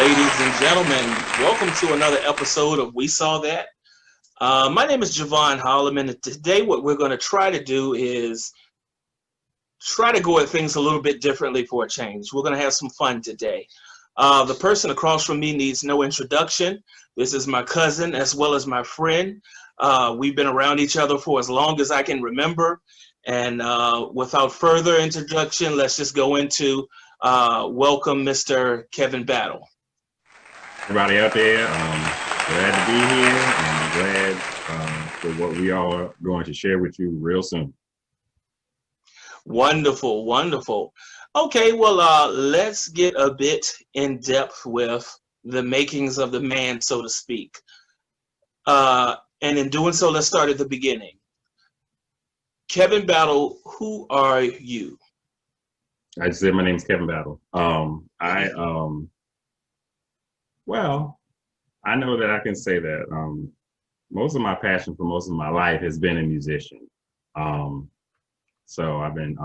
ladies and gentlemen. Welcome to another episode of We Saw That. My name is Javon Holloman, and today what we're going to try to do is try to go at things a little bit differently for a change. We're going to have some fun today. The person across from me needs no introduction. This is my cousin as well as my friend. We've been around each other for as long as I can remember. And without further introduction, let's just go into welcome Mr. Kevin Battle. Everybody out there, glad to be here and glad for what we are going to share with you real soon. Wonderful, wonderful. Okay, well, let's get a bit in depth with the makings of the man, so to speak. And in doing so, let's start at the beginning. Kevin Battle, who are you? I just said my name's Kevin Battle. Well, I know that I can say that most of my passion for most of my life has been a musician. So I've been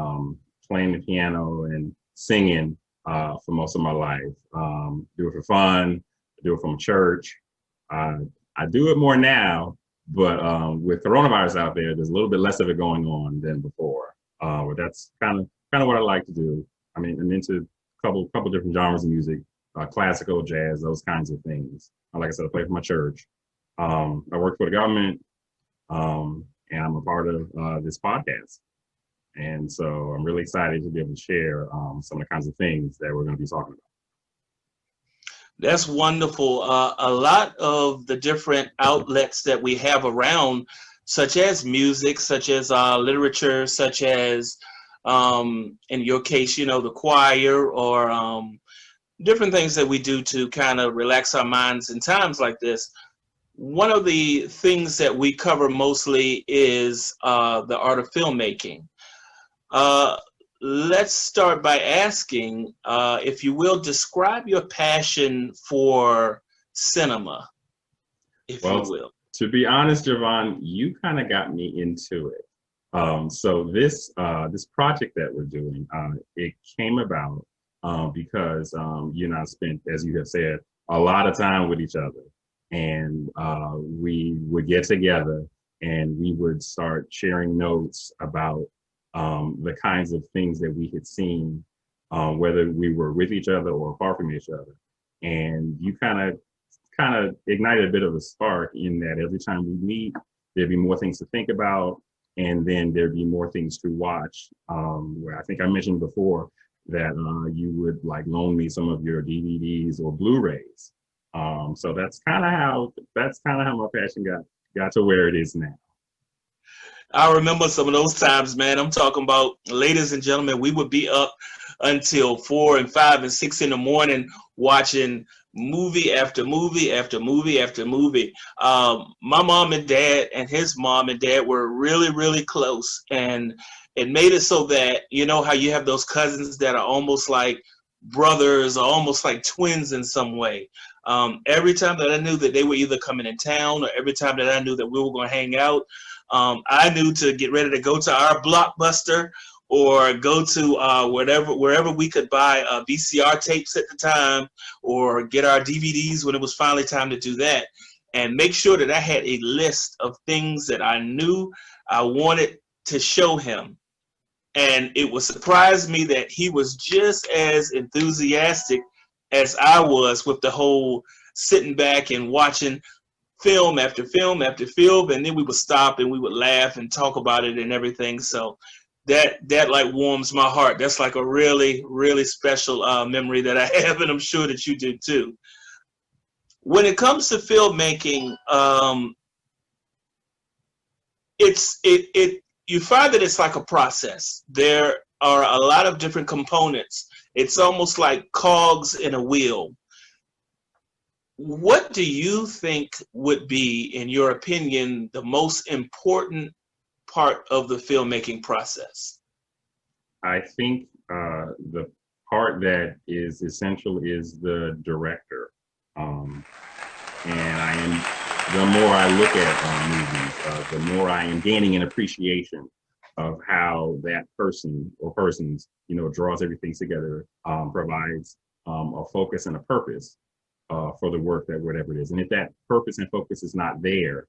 playing the piano and singing for most of my life. Do it for fun, do it from church. I do it more now, but with coronavirus out there, there's a little bit less of it going on than before. But that's kind of what I like to do. I mean, I'm into a couple different genres of music. Classical, jazz, those kinds of things. Like I said, I play for my church. I work for the government, and I'm a part of this podcast. And so I'm really excited to be able to share some of the kinds of things that we're going to be talking about. That's wonderful. A lot of the different outlets that we have around, such as music, such as literature, such as, in your case, the choir or different things that we do to kind of relax our minds in times like this. One of the things that we cover mostly is the art of filmmaking. Let's start by asking, if you will, describe your passion for cinema, if you will. To be honest, Javon, you kind of got me into it. So this project that we're doing, it came about because you and I spent, as you have said, a lot of time with each other, and we would get together and we would start sharing notes about the kinds of things that we had seen, whether we were with each other or apart from each other. And you kind of ignited a bit of a spark in that every time we meet, there'd be more things to think about, and then there'd be more things to watch. Where I think I mentioned before that you would like loan me some of your DVDs or Blu-rays. So that's kind of how my passion got to where it is now. I remember some of those times, man. I'm talking about, ladies and gentlemen, we would be up until 4 and 5 and 6 in the morning watching movie after movie after movie after movie. My mom and dad and his mom and dad were really, really close, and it made it so that, you know how you have those cousins that are almost like brothers or almost like twins in some way. Every time that I knew that they were either coming in town, or every time that I knew that we were going to hang out, I knew to get ready to go to our Blockbuster or go to wherever we could buy VCR tapes at the time, or get our DVDs when it was finally time to do that, and make sure that I had a list of things that I knew I wanted to show him. And it would surprise me that he was just as enthusiastic as I was with the whole sitting back and watching film after film after film, and then we would stop and we would laugh and talk about it and everything. So that like warms my heart. That's like a really, really special memory that I have, and I'm sure that you do too. When it comes to filmmaking, you find that it's like a process. There are a lot of different components. It's almost like cogs in a wheel. What do you think would be, in your opinion, the most important part of the filmmaking process? I think the part that is essential is the director. And the more I look at movies, the more I am gaining an appreciation of how that person or persons, draws everything together, provides a focus and a purpose. for the work that whatever it is. And if that purpose and focus is not there,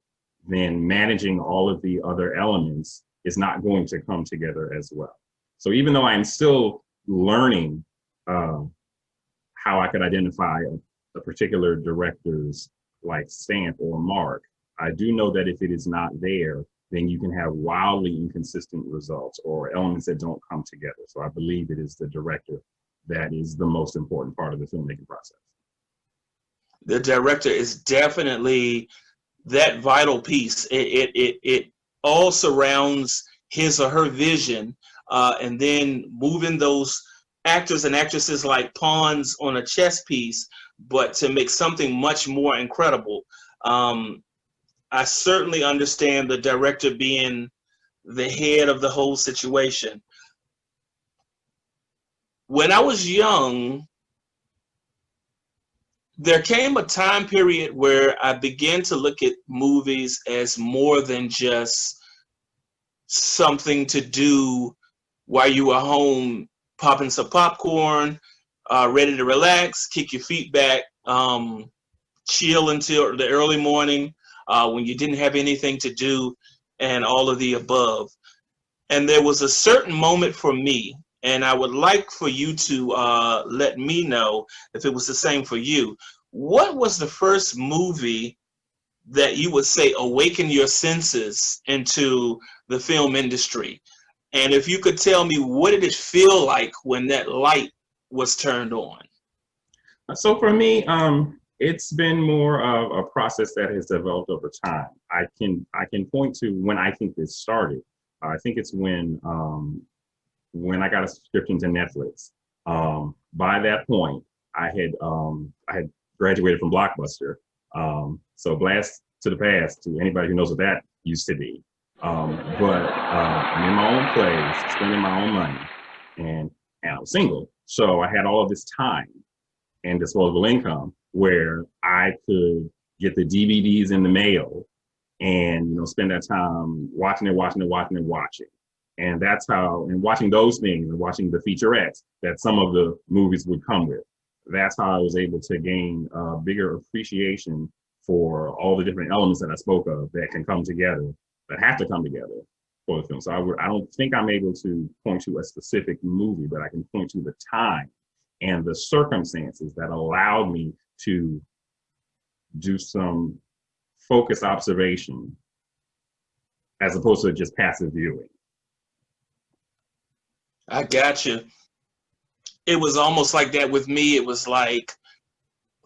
then managing all of the other elements is not going to come together as well. So even though I'm still learning how I could identify a particular director's like stamp or mark, I do know that if it is not there, then you can have wildly inconsistent results or elements that don't come together. So I believe it is the director that is the most important part of the filmmaking process. The director is definitely that vital piece. It all surrounds his or her vision, and then moving those actors and actresses like pawns on a chess piece, but to make something much more incredible. I certainly understand the director being the head of the whole situation. When I was young, there came a time period where I began to look at movies as more than just something to do while you were home popping some popcorn, ready to relax, kick your feet back, chill until the early morning when you didn't have anything to do, and all of the above. And there was a certain moment for me, and I would like for you to let me know if it was the same for you. What was the first movie that you would say awakened your senses into the film industry? And if you could tell me, what did it feel like when that light was turned on? So for me, it's been more of a process that has developed over time. I can point to when I think this started. I think it's when I got a subscription to Netflix. By that point, I had graduated from Blockbuster. So blast to the past to anybody who knows what that used to be. But I'm in my own place, spending my own money, and I was single. So I had all of this time and disposable income where I could get the DVDs in the mail and spend that time watching. And that's how, and watching those things and watching the featurettes that some of the movies would come with. That's how I was able to gain a bigger appreciation for all the different elements that I spoke of that can come together, that have to come together for the film. So I don't think I'm able to point to a specific movie, but I can point to the time and the circumstances that allowed me to do some focused observation as opposed to just passive viewing. I got you. It was almost like that with me. It was like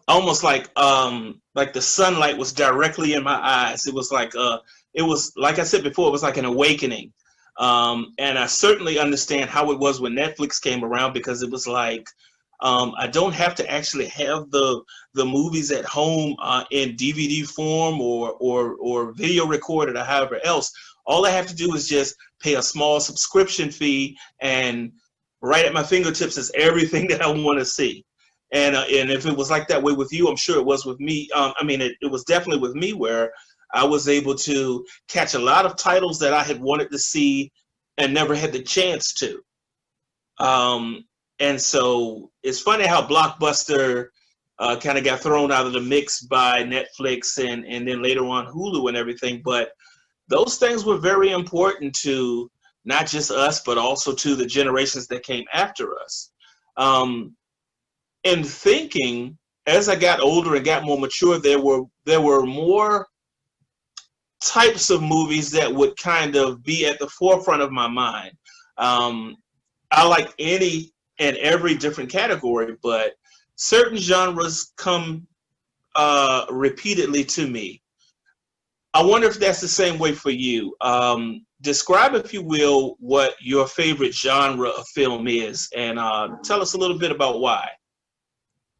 almost like the sunlight was directly in my eyes. It was like I said before, it was like an awakening. And I certainly understand how it was when Netflix came around, because it was like I don't have to actually have the movies at home in DVD form or video recorded or however else. All I have to do is just pay a small subscription fee, and right at my fingertips is everything that I want to see. And if it was like that way with you, I'm sure it was with me. It was definitely with me, where I was able to catch a lot of titles that I had wanted to see and never had the chance to. And so it's funny how Blockbuster kind of got thrown out of the mix by Netflix and then later on Hulu and everything. But those things were very important to not just us, but also to the generations that came after us. And thinking, as I got older and got more mature, there were more types of movies that would kind of be at the forefront of my mind. I like any and every different category, but certain genres come repeatedly to me. I wonder if that's the same way for you. Describe, if you will, what your favorite genre of film is, and tell us a little bit about why.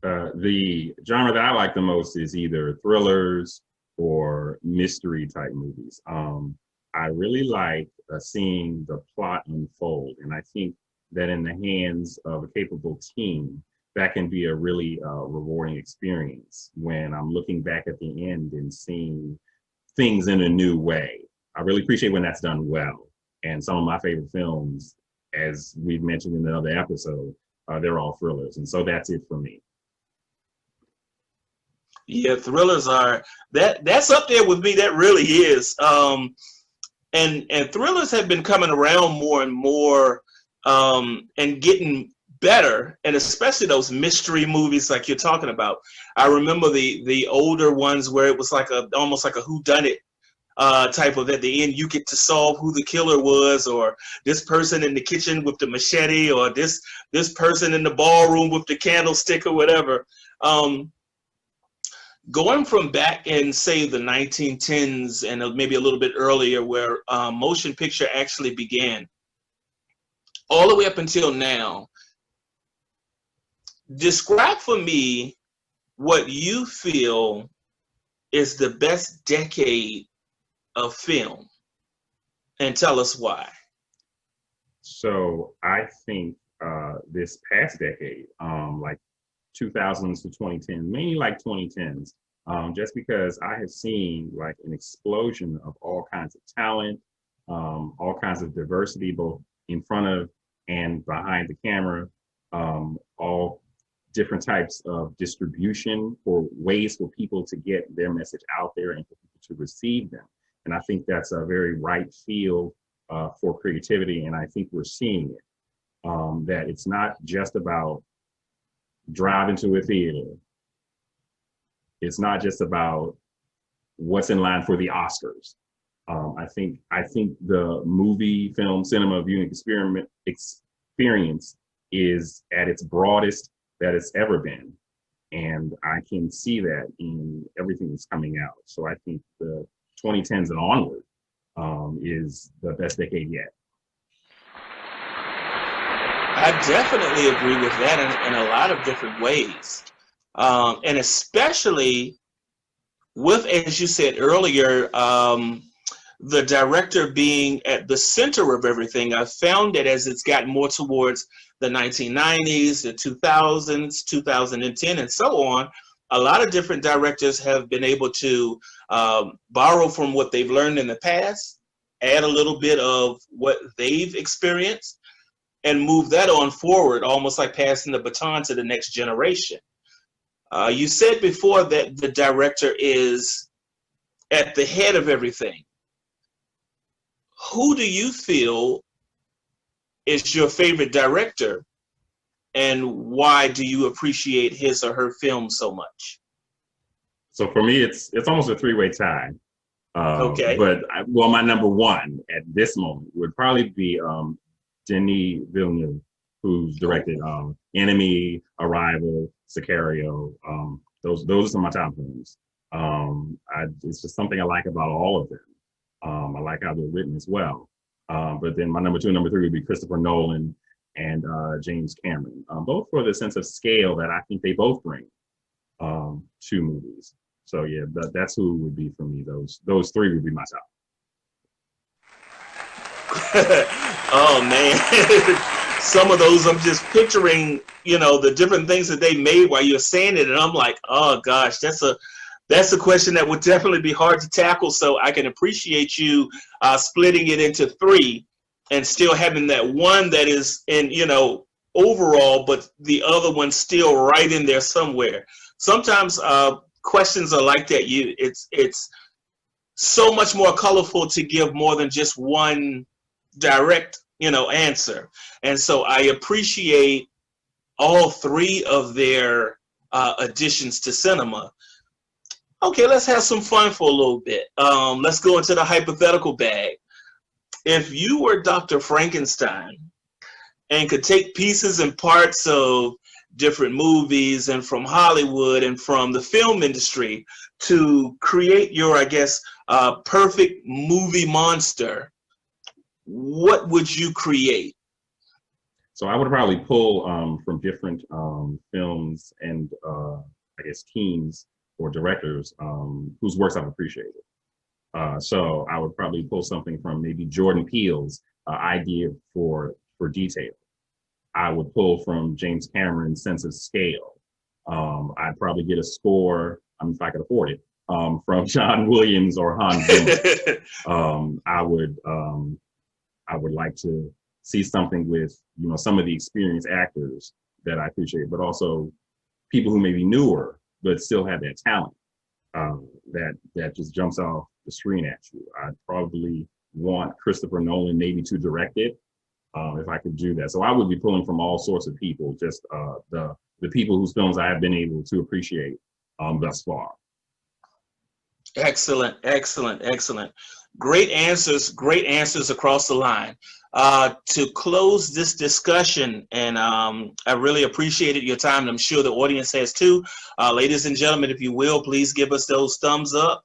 The genre that I like the most is either thrillers or mystery type movies. I really like seeing the plot unfold, and I think that in the hands of a capable team, that can be a really rewarding experience when I'm looking back at the end and seeing things in a new way. I really appreciate when that's done well. And some of my favorite films, as we've mentioned in another episode, they're all thrillers. And so that's it for me. Yeah, thrillers are that's up there with me. That really is. And thrillers have been coming around more and more, and getting better, and especially those mystery movies like you're talking about. I remember the older ones where it was like a almost like a whodunit type of, at the end you get to solve who the killer was, or this person in the kitchen with the machete, or this person in the ballroom with the candlestick or whatever. Um, Going from back in, say, the 1910s and maybe a little bit earlier, where motion picture actually began, all the way up until now, describe for me what you feel is the best decade of film, and tell us why. So I think this past decade, like 2000s to 2010, mainly like 2010s, just because I have seen like an explosion of all kinds of talent, all kinds of diversity, both in front of and behind the camera, all different types of distribution for ways for people to get their message out there and for people to receive them. And I think that's a very right field for creativity. And I think we're seeing it, that it's not just about driving to a theater. It's not just about what's in line for the Oscars. I think the movie, film, cinema viewing experience is at its broadest that it's ever been, and I can see that in everything that's coming out. So I think the 2010s and onward is the best decade yet. I definitely agree with that in a lot of different ways. And especially with, as you said earlier, the director being at the center of everything. I found that as it's gotten more towards the 1990s, the 2000s, 2010, and so on, a lot of different directors have been able to borrow from what they've learned in the past, add a little bit of what they've experienced, and move that on forward, almost like passing the baton to the next generation. You said before that the director is at the head of everything. Who do you feel is your favorite director, and why do you appreciate his or her film so much? So for me, it's almost a three-way tie. Okay. Well, my number one at this moment would probably be Denis Villeneuve, who's directed Enemy, Arrival, Sicario. Those are some of my top films. It's just something I like about all of them. I like how they're written as well. But then my number two and number three would be Christopher Nolan and James Cameron, both for the sense of scale that I think they both bring to movies. So yeah, that's who it would be for me. Those three would be my top. Oh man. Some of those I'm just picturing, the different things that they made while you're saying it, and I'm like, oh gosh, that's a question that would definitely be hard to tackle. So I can appreciate you splitting it into three, and still having that one that is in, overall, but the other one still right in there somewhere. Sometimes questions are like that. It's so much more colorful to give more than just one direct, answer. And so I appreciate all three of their additions to cinema. Okay, let's have some fun for a little bit. Let's go into the hypothetical bag. If you were Dr. Frankenstein and could take pieces and parts of different movies and from Hollywood and from the film industry to create your, I guess, perfect movie monster, what would you create? So I would probably pull from different films and I guess teams or directors whose works I've appreciated. So I would probably pull something from maybe Jordan Peele's idea for detail. I would pull from James Cameron's sense of scale. I'd probably get a score, if I could afford it, from John Williams or Hans Zimmer. I would like to see something with some of the experienced actors that I appreciate, but also people who may be newer but still have that talent. that just jumps off the screen at you. I'd probably want Christopher Nolan maybe to direct it, if I could do that. So I would be pulling from all sorts of people, just the people whose films I have been able to appreciate thus far. Excellent, excellent, excellent. Great answers across the line. To close this discussion, and I really appreciated your time, and I'm sure the audience has too. Ladies and gentlemen, if you will, please give us those thumbs up.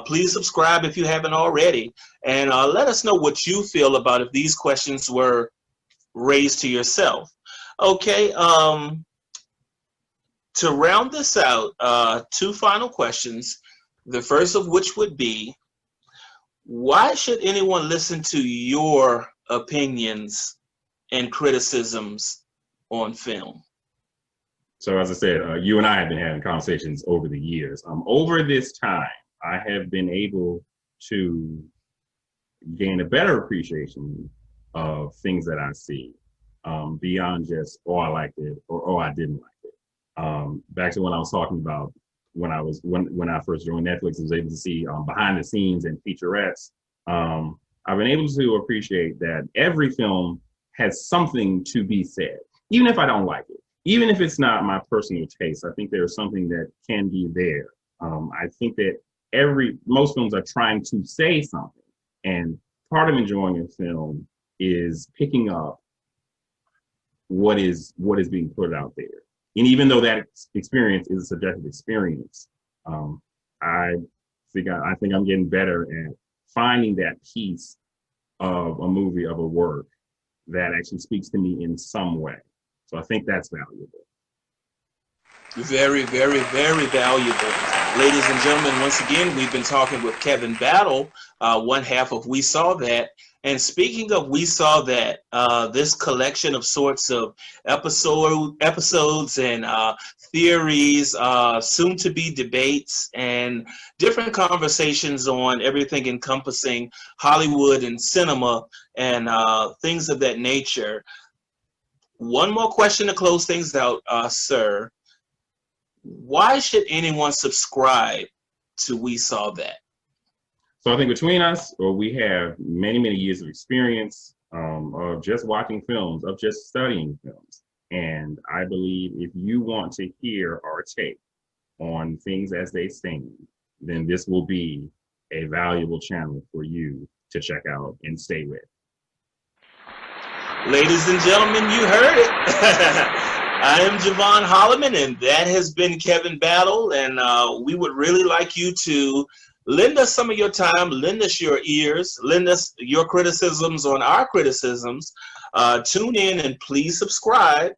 Please subscribe if you haven't already, and let us know what you feel about if these questions were raised to yourself. Okay, to round this out, 2 final questions. The first of which would be, why should anyone listen to your opinions and criticisms on film? So as I said, you and I have been having conversations over the years. Over this time, I have been able to gain a better appreciation of things that I see, beyond just, oh, I liked it, or oh, I didn't like it. Back to when I was talking about when I first joined Netflix, I was able to see behind the scenes and featurettes. I've been able to appreciate that every film has something to be said, even if I don't like it, even if it's not my personal taste. I think there's something that can be there. I think that most films are trying to say something, and part of enjoying a film is picking up what is being put out there. And even though that experience is a subjective experience, I think I'm getting better at finding that piece of a movie, of a work, that actually speaks to me in some way. So I think that's valuable. Very, very, very valuable. Ladies and gentlemen, once again, we've been talking with Kevin Battle, one half of We Saw That. And speaking of We Saw That, this collection of sorts of episodes and theories, soon to be debates, and different conversations on everything encompassing Hollywood and cinema and things of that nature. One more question to close things out, sir. Why should anyone subscribe to We Saw That? So I think between us, we have many, many years of experience of just watching films, of just studying films. And I believe if you want to hear our take on things as they stand, then this will be a valuable channel for you to check out and stay with. Ladies and gentlemen, you heard it. I am Javon Holloman, and that has been Kevin Battle. And we would really like you to lend us some of your time, lend us your ears, lend us your criticisms on our criticisms. Tune in and please subscribe.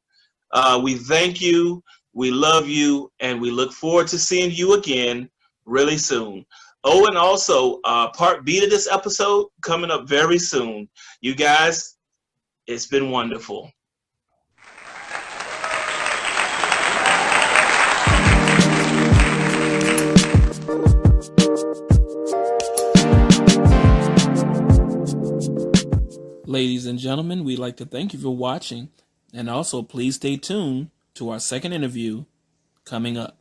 We thank you, we love you, and we look forward to seeing you again really soon. Oh, and also part B to this episode coming up very soon. You guys, it's been wonderful. Ladies and gentlemen, we'd like to thank you for watching, and also please stay tuned to our second interview coming up.